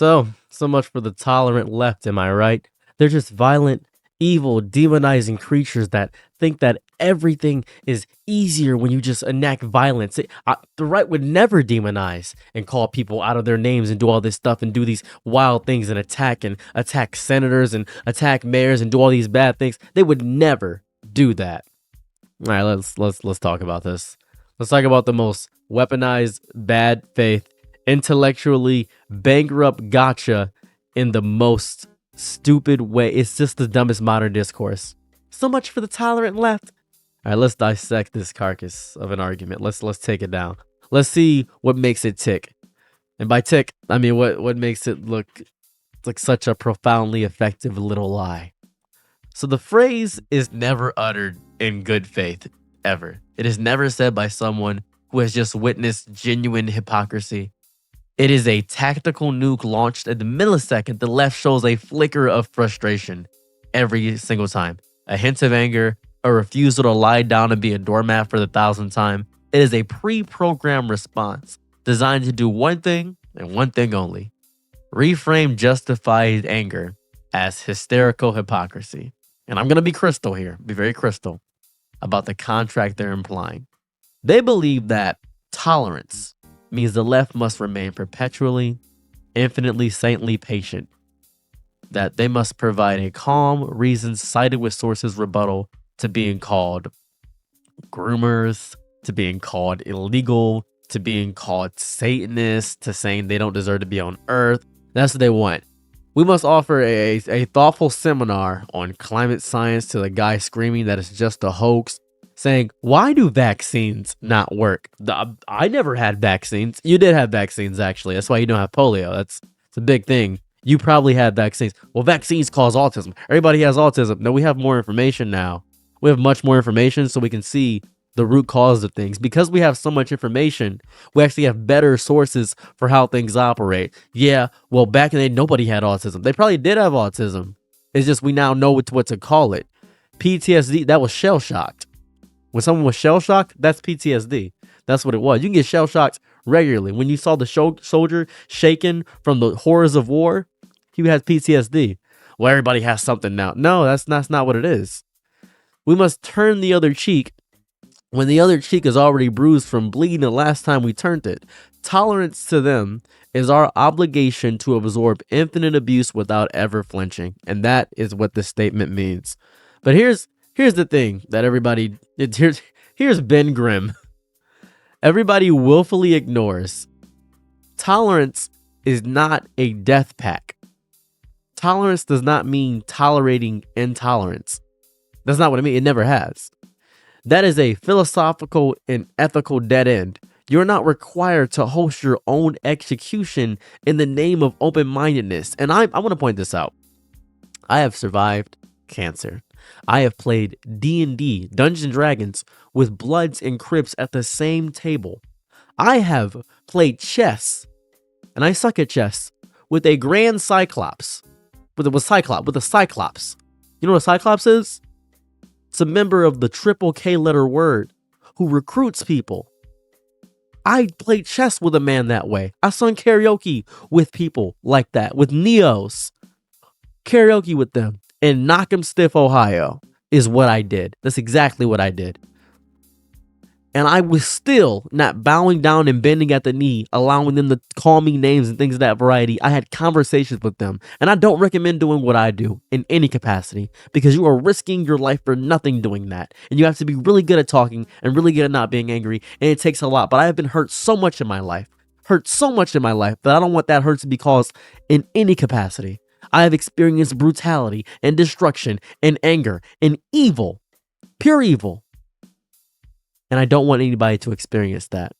So much for the tolerant left, am I right? They're just violent, evil, demonizing creatures that think that everything is easier when you just enact violence. The right would never demonize and call people out of their names and do all this stuff and do these wild things and attack senators and attack mayors and do all these bad things. They would never do that. All right, let's talk about this. Let's talk about the most weaponized bad faith, intellectually bankrupt gotcha in the most stupid way. It's just the dumbest modern discourse. So much for the tolerant left. All right, let's dissect this carcass of an argument. Let's take it down. Let's see what makes it tick. And by tick, I mean what makes it look like such a profoundly effective little lie. So the phrase is never uttered in good faith, ever. It is never said by someone who has just witnessed genuine hypocrisy. It is a tactical nuke launched at the millisecond the left shows a flicker of frustration every single time. A hint of anger, a refusal to lie down and be a doormat for the 1,000th time. It is a pre-programmed response designed to do one thing and one thing only. Reframe justified anger as hysterical hypocrisy. And I'm going to be crystal here, be very crystal about the contract they're implying. They believe that tolerance means the left must remain perpetually, infinitely saintly patient. That they must provide a calm reason cited with sources rebuttal to being called groomers, to being called illegal, to being called Satanists, to saying they don't deserve to be on earth. That's what they want. We must offer a thoughtful seminar on climate science to the guy screaming that it's just a hoax, saying, why do vaccines not work? I never had vaccines. You did have vaccines, actually. That's why you don't have polio. It's a big thing. You probably had vaccines. Well, vaccines cause autism. Everybody has autism. No, we have more information now. We have much more information so we can see the root cause of things. Because we have so much information, we actually have better sources for how things operate. Yeah, well, back in the day, nobody had autism. They probably did have autism. It's just we now know what to call it. PTSD, that was shell-shocked. When someone was shell-shocked, that's PTSD. That's what it was. You can get shell-shocked regularly. When you saw the soldier shaken from the horrors of war, he has PTSD. Well, everybody has something now. No, that's not what it is. We must turn the other cheek when the other cheek is already bruised from bleeding the last time we turned it. Tolerance to them is our obligation to absorb infinite abuse without ever flinching. And that is what this statement means. But here's the thing that here's Ben Grimm. Everybody willfully ignores. Tolerance is not a death pact. Tolerance does not mean tolerating intolerance. That's not what it means. It never has. That is a philosophical and ethical dead end. You're not required to host your own execution in the name of open-mindedness. And I want to point this out. I have survived cancer. I have played D&D, Dungeons and Dragons, with Bloods and Crips at the same table. I have played chess, and I suck at chess, with a Grand Cyclops. With a Cyclops. You know what a Cyclops is? It's a member of the triple K letter word who recruits people. I played chess with a man that way. I sung karaoke with people like that, with Neos. Karaoke with them in Knock'em Stiff, Ohio is what I did. That's exactly what I did. And I was still not bowing down and bending at the knee, allowing them to call me names and things of that variety. I had conversations with them. And I don't recommend doing what I do in any capacity because you are risking your life for nothing doing that. And you have to be really good at talking and really good at not being angry. And it takes a lot. But I have been hurt so much in my life that I don't want that hurt to be caused in any capacity. I have experienced brutality and destruction and anger and evil, pure evil. And I don't want anybody to experience that.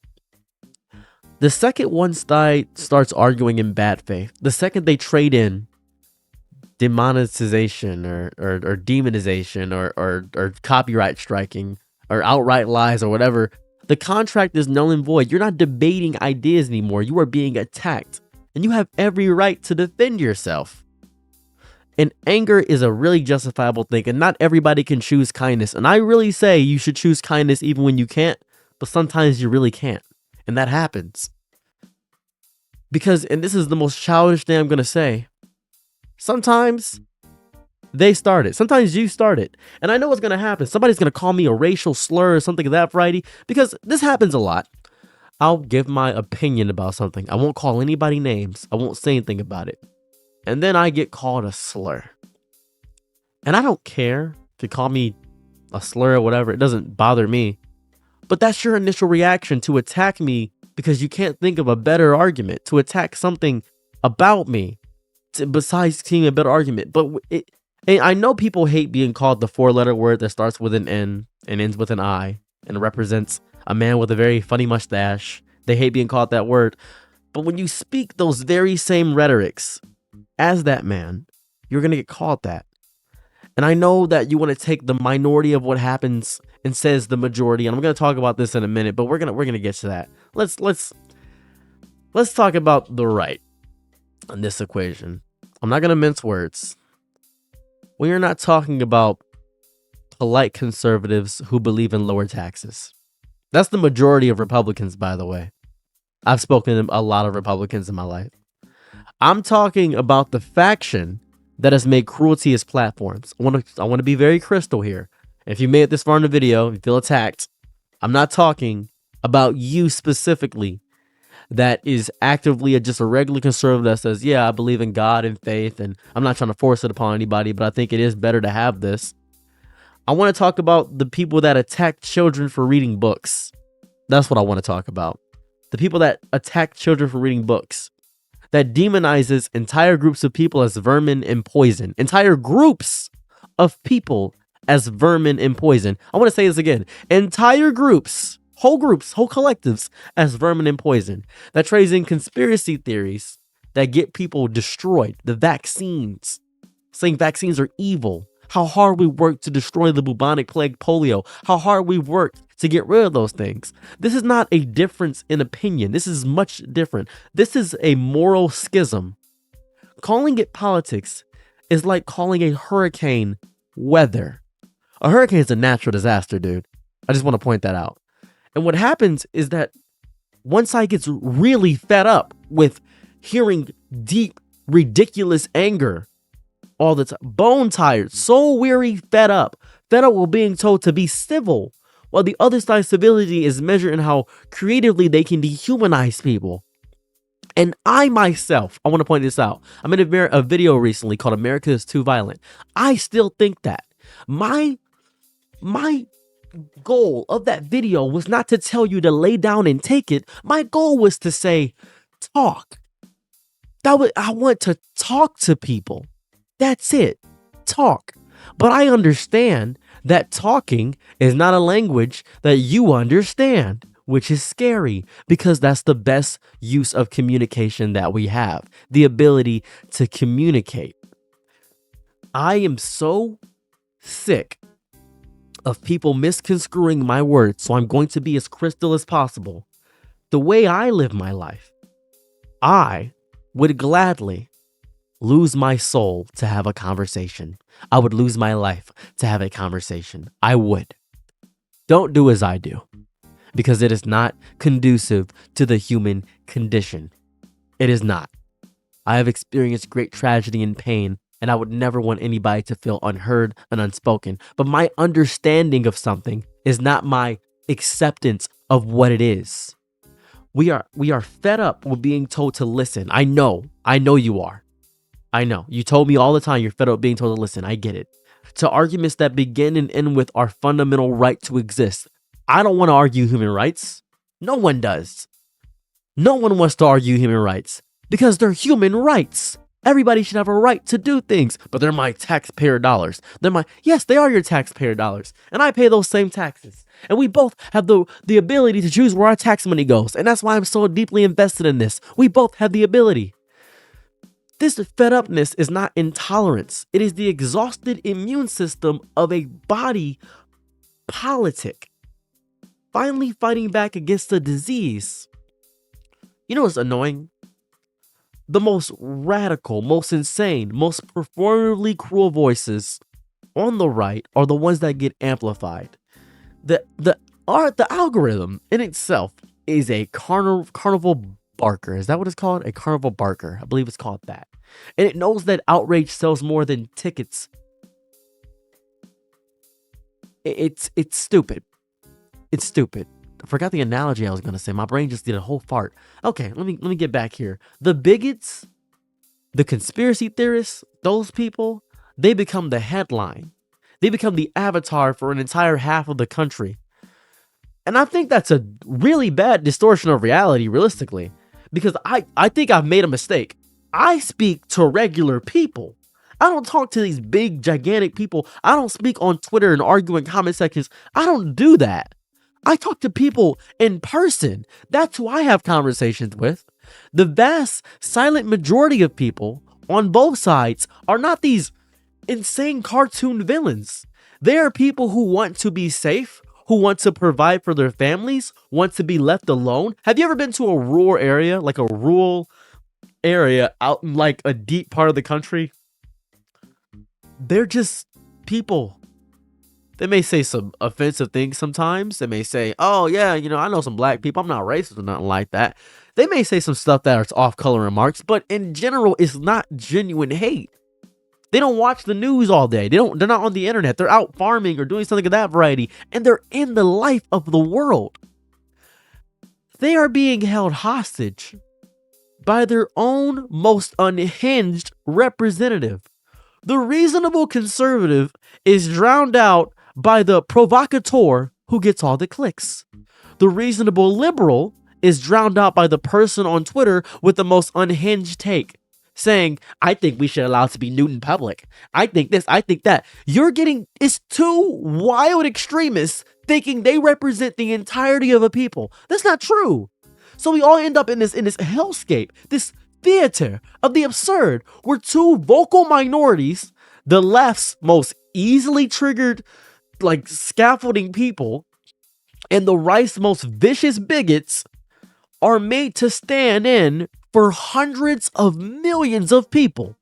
The second one side starts arguing in bad faith, the second they trade in demonetization or demonization or copyright striking or outright lies or whatever, the contract is null and void. You're not debating ideas anymore. You are being attacked. And you have every right to defend yourself. And anger is a really justifiable thing, and not everybody can choose kindness. And I really say you should choose kindness even when you can't, but sometimes you really can't. And that happens. Because, and this is the most childish thing I'm going to say, sometimes they start it. Sometimes you start it. And I know what's going to happen. Somebody's going to call me a racial slur or something of that variety, because this happens a lot. I'll give my opinion about something. I won't call anybody names. I won't say anything about it. And then I get called a slur. And I don't care if you call me a slur or whatever. It doesn't bother me. But that's your initial reaction to attack me because you can't think of a better argument to attack something about me besides seeing a better argument. But and I know people hate being called the 4-letter word that starts with an N and ends with an I and represents a man with a very funny mustache. They hate being called that word. But when you speak those very same rhetorics as that man, you're going to get called that. And I know that you want to take the minority of what happens and says the majority. And I'm going to talk about this in a minute, but we're going to get to that. Let's talk about the right in this equation. I'm not going to mince words. We are not talking about polite conservatives who believe in lower taxes. That's the majority of Republicans, by the way. I've spoken to a lot of Republicans in my life. I'm talking about the faction that has made cruelty its platforms. I want to be very crystal here. If you made it this far in the video and you feel attacked, I'm not talking about you specifically that is actively just a regular conservative that says, yeah, I believe in God and faith, and I'm not trying to force it upon anybody, but I think it is better to have this. I want to talk about the people that attack children for reading books. That's what I want to talk about. The people that attack children for reading books. That demonizes entire groups of people as vermin and poison. Entire groups of people as vermin and poison. I want to say this again. Entire groups, whole collectives as vermin and poison. That trades in conspiracy theories that get people destroyed. The vaccines. Saying vaccines are evil. How hard we worked to destroy the bubonic plague, polio. How hard we worked to get rid of those things. This is not a difference in opinion. This is much different. This is a moral schism. Calling it politics is like calling a hurricane weather. A hurricane is a natural disaster, dude. I just want to point that out. And what happens is that once I get really fed up with hearing deep, ridiculous anger all the time, bone tired, so weary, fed up with being told to be civil, while the other side's civility is measured in how creatively they can dehumanize people. And I myself, I want to point this out. I made a video recently called America is Too Violent. I still think that. My goal of that video was not to tell you to lay down and take it. My goal was to say, talk. I want to talk to people. That's it. Talk. But I understand that talking is not a language that you understand, which is scary because that's the best use of communication that we have. The ability to communicate. I am so sick of people misconstruing my words, so I'm going to be as crystal as possible. The way I live my life, I would gladly lose my soul to have a conversation. I would lose my life to have a conversation. I would. Don't do as I do, because it is not conducive to the human condition. It is not. I have experienced great tragedy and pain, and I would never want anybody to feel unheard and unspoken. But my understanding of something is not my acceptance of what it is. We are fed up with being told to listen. I know you are. I know. You told me all the time you're fed up being told to listen. I get it. To arguments that begin and end with our fundamental right to exist. I don't want to argue human rights. No one does. No one wants to argue human rights because they're human rights. Everybody should have a right to do things, but they're my taxpayer dollars. Yes, they are your taxpayer dollars, and I pay those same taxes. And we both have the ability to choose where our tax money goes, and that's why I'm so deeply invested in this. We both have the ability. This fed upness is not intolerance. It is the exhausted immune system of a body politic. Finally fighting back against a disease. You know what's annoying? The most radical, most insane, most performatively cruel voices on the right are the ones that get amplified. The algorithm in itself is a carnival barker. Is that what it's called? A carnival barker. I believe it's called that. And it knows that outrage sells more than tickets. It's stupid. It's stupid. I forgot the analogy I was gonna say. My brain just did a whole fart. Okay, let me get back here. The bigots, the conspiracy theorists, those people, they become the headline. They become the avatar for an entire half of the country. And I think that's a really bad distortion of reality, realistically, because I think I've made a mistake. I speak to regular people. I don't talk to these big, gigantic people. I don't speak on Twitter and argue in comment sections. I don't do that. I talk to people in person. That's who I have conversations with. The vast, silent majority of people on both sides are not these insane cartoon villains. They are people who want to be safe, who want to provide for their families, want to be left alone. Have you ever been to a rural area, like a rural area out in like a deep part of the country? They're just people. They may say some offensive things sometimes. They may say, oh yeah, I know some black people. I'm not racist or nothing like that. They may say some stuff that are off-color remarks, but in general, it's not genuine hate. They don't watch the news all day. They're not on the internet. They're out farming or doing something of that variety, and they're in the life of the world. They are being held hostage by their own most unhinged representative. The reasonable conservative is drowned out by the provocateur who gets all the clicks. The reasonable liberal is drowned out by the person on Twitter with the most unhinged take, saying, I think we should allow it to be nude in public. I think this, I think that. It's two wild extremists thinking they represent the entirety of a people. That's not true. So we all end up in this hellscape, this theater of the absurd, where two vocal minorities, the left's most easily triggered, like scaffolding people, and the right's most vicious bigots, are made to stand in for hundreds of millions of people.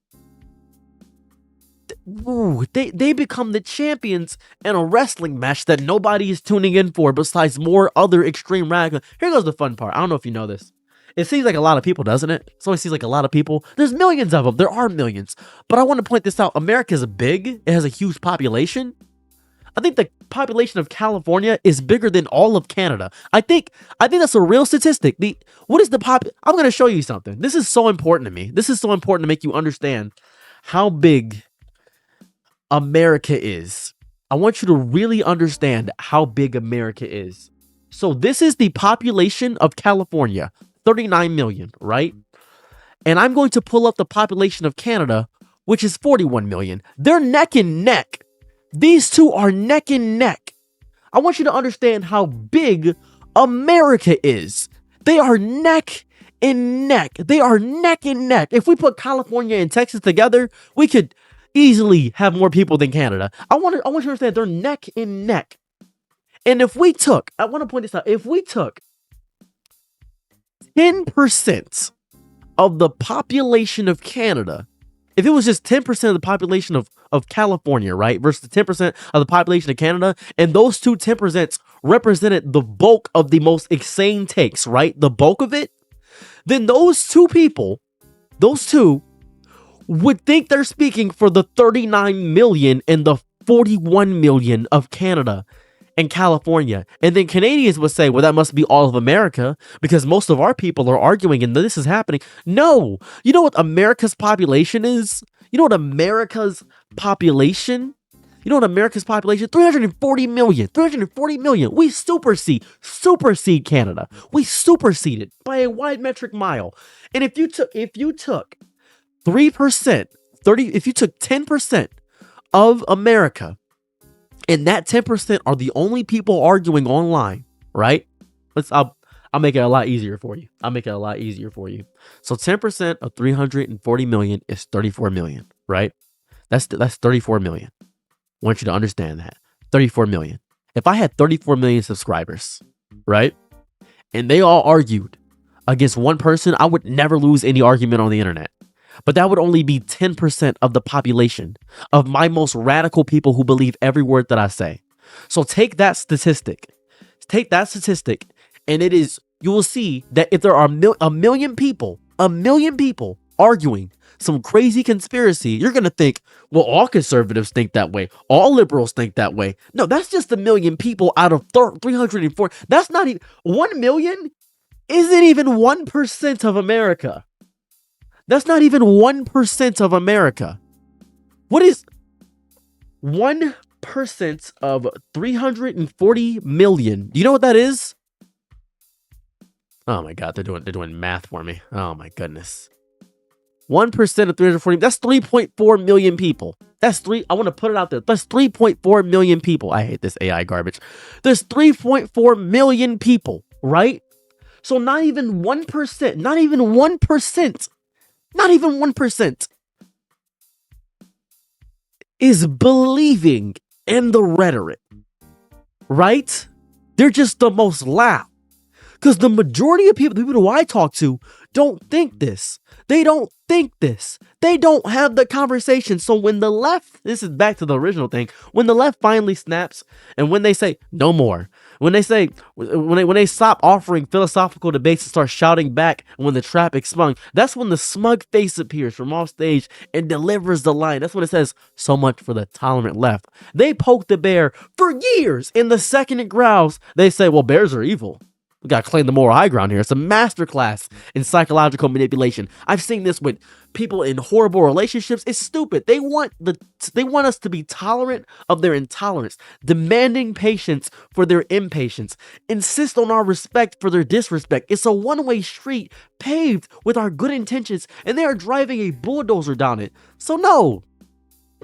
Ooh, they become the champions in a wrestling match that nobody is tuning in for besides more other extreme radical. Here goes the fun part. I don't know if you know this. It seems like a lot of people, doesn't it? It always seems like a lot of people. There's millions of them. There are millions. But I want to point this out. America is big. It has a huge population. I think the population of California is bigger than all of Canada. I think that's a real statistic. I'm going to show you something. This is so important to me. This is so important to make you understand how big America is. I want you to really understand how big America is. So this is the population of California, 39 million, right? And I'm going to pull up the population of Canada, which is 41 million. They're neck and neck. These two are neck and neck. I want you to understand how big America is. They are neck and neck. They are neck and neck. If we put California and Texas together, we could easily have more people than Canada. I want you to understand they're neck and neck. And if we took, I want to point this out, if we took 10% of the population of Canada, if it was just 10% of the population of California, right, versus 10% of the population of Canada, and those two 10% represented the bulk of the most insane takes, right, the bulk of it, then those two people, would think they're speaking for the 39 million and the 41 million of Canada and California. And then Canadians would say, well, that must be all of America because most of our people are arguing and this is happening. No. You know what America's population is? You know what America's population? 340 million. 340 million. We supersede Canada. We superseded by a wide metric mile. And if you took 3%, if you took 10% of America, and that 10% are the only people arguing online, right? I'll make it a lot easier for you. So 10% of 340 million is 34 million, right? That's 34 million. I want you to understand that. 34 million. If I had 34 million subscribers, right? And they all argued against one person, I would never lose any argument on the internet. But that would only be 10% of the population of my most radical people who believe every word that I say. So take that statistic, and it is you will see that if there are a million people arguing some crazy conspiracy, you're going to think, well, all conservatives think that way. All liberals think that way. No, that's just a million people out of 304. That's not even 1 million. Isn't even 1% of America. That's not even 1% of America. What is 1% of 340 million? Do you know what that is? Oh my God, they're doing math for me. Oh my goodness. 1% of 340, that's 3.4 million people. I want to put it out there. That's 3.4 million people. I hate this AI garbage. There's 3.4 million people, right? So not even 1%, not even 1% is believing in the rhetoric, right? They're just the most loud. Because the majority of people, the people who I talk to, don't think this. They don't think this. They don't have the conversation. So when the left, this is back to the original thing, when the left finally snaps and when they say no more, when they say, when they stop offering philosophical debates and start shouting back when the trap is sprung, that's when the smug face appears from off stage and delivers the line. That's when it says, so much for the tolerant left. They poke the bear for years. And the second it growls, they say, well, bears are evil. We got to claim the moral high ground here. It's a masterclass in psychological manipulation. I've seen this with people in horrible relationships. It's stupid. They want us to be tolerant of their intolerance, demanding patience for their impatience, insist on our respect for their disrespect. It's a one-way street paved with our good intentions, and they are driving a bulldozer down it. So no.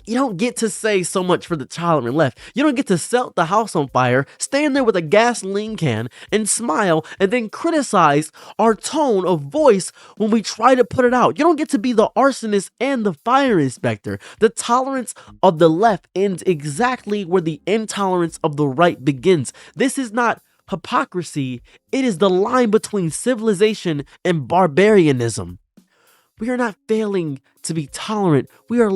You don't get to say so much for the tolerant left. You don't get to set the house on fire, stand there with a gasoline can and smile and then criticize our tone of voice when we try to put it out. You don't get to be the arsonist and the fire inspector. The tolerance of the left ends exactly where the intolerance of the right begins. This is not hypocrisy. It is the line between civilization and barbarianism. We are not failing to be tolerant. We are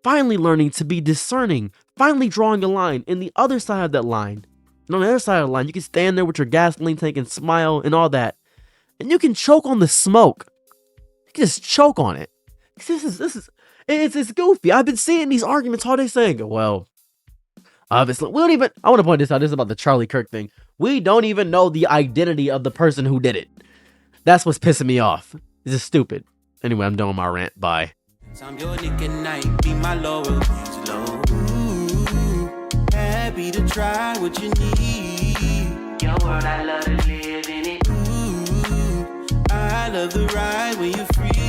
finally learning to be discerning, finally drawing a line. In the other side of that line, and on the other side of the line, you can stand there with your gasoline tank and smile and all that, and you can choke on the smoke. You can just choke on it. It's goofy. I've been seeing these arguments all day saying, well, obviously, I want to point this out. This is about the Charlie Kirk thing. We don't even know the identity of the person who did it. That's what's pissing me off. This is stupid. Anyway, I'm done with my rant. Bye. I'm your Nick and Night, be my loyalties low. Ooh, happy to try what you need. Your world, I love to live in it. Ooh, I love the ride when you're free.